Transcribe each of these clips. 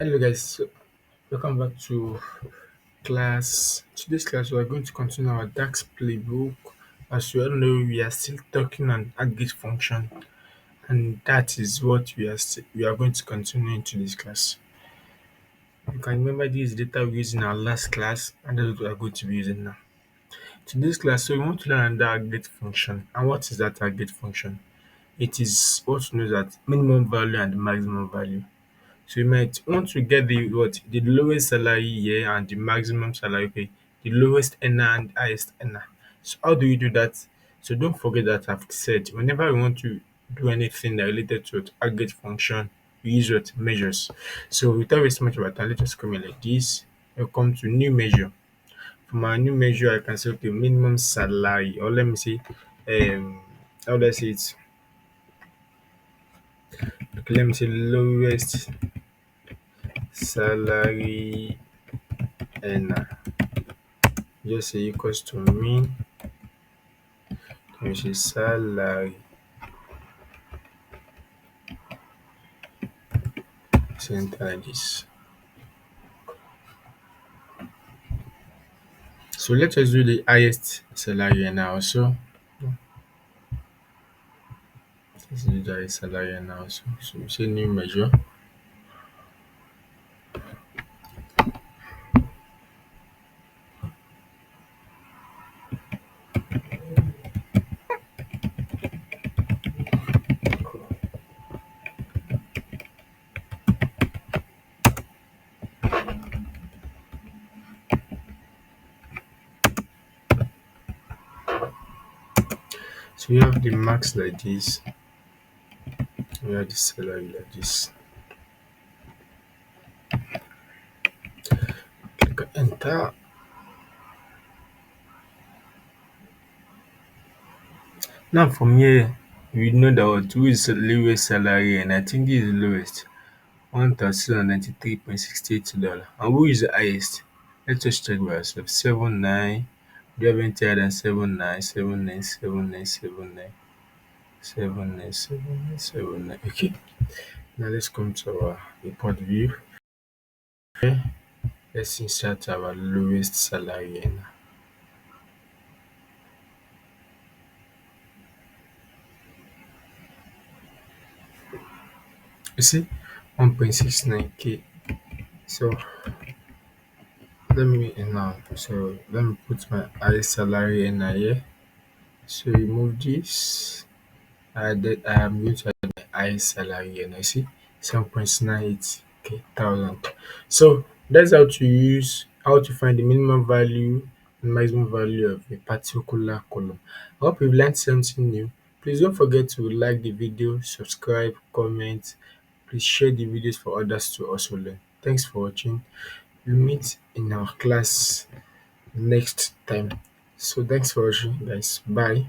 Hello guys, welcome back to class. Today's class we are going to continue our DAX playbook. As you all know, we are still talking on aggregate function, and that is what we are going to continue in today's class. You can remember this data we used in our last class, and that's what we are going to be using now. Today's class, so we want to learn the aggregate function. And what is that aggregate function? It is what knows that minimum value and the maximum value. So you might want to get the lowest salary here and the maximum salary, okay, the lowest earner and highest earner. So how do you do that? So don't forget that I've said whenever we want to do anything that related to aggregate function, we use what measures. So without wasting much of our time, let's just come in like this. We'll come to new measure. For my new measure, I can say okay, minimum salary, or let me say, how do I say it? Okay, let me say lowest salary earner. Just say equals to mean, which is salary. Center like this. So let us do the highest salary now. So let's do the highest salary now. So we say new measure. So we have the max like this. We have the salary like this. Click enter. Now from here, we know that what who is the lowest salary, and I think this is the lowest. $1,693.68. And who is the highest? Let's just check by ourselves. 79. Do you have anything higher than 79? 79, 79, 79, 79, 79, 79. Okay. Now let's come to our report view. Okay. Let's insert our lowest salary in. You see, 1.69k. So let me put my highest salary in here. So remove this. I am going to add my highest salary and I see 7.98k thousand. So that's how to find the minimum value and maximum value of a particular column. I hope you've learned something new. Please don't forget to like the video, subscribe, comment. Please share the videos for others to also learn. Thanks for watching. We'll meet in our class next time. So thanks for watching guys. Bye.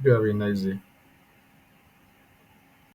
Do have a nice day.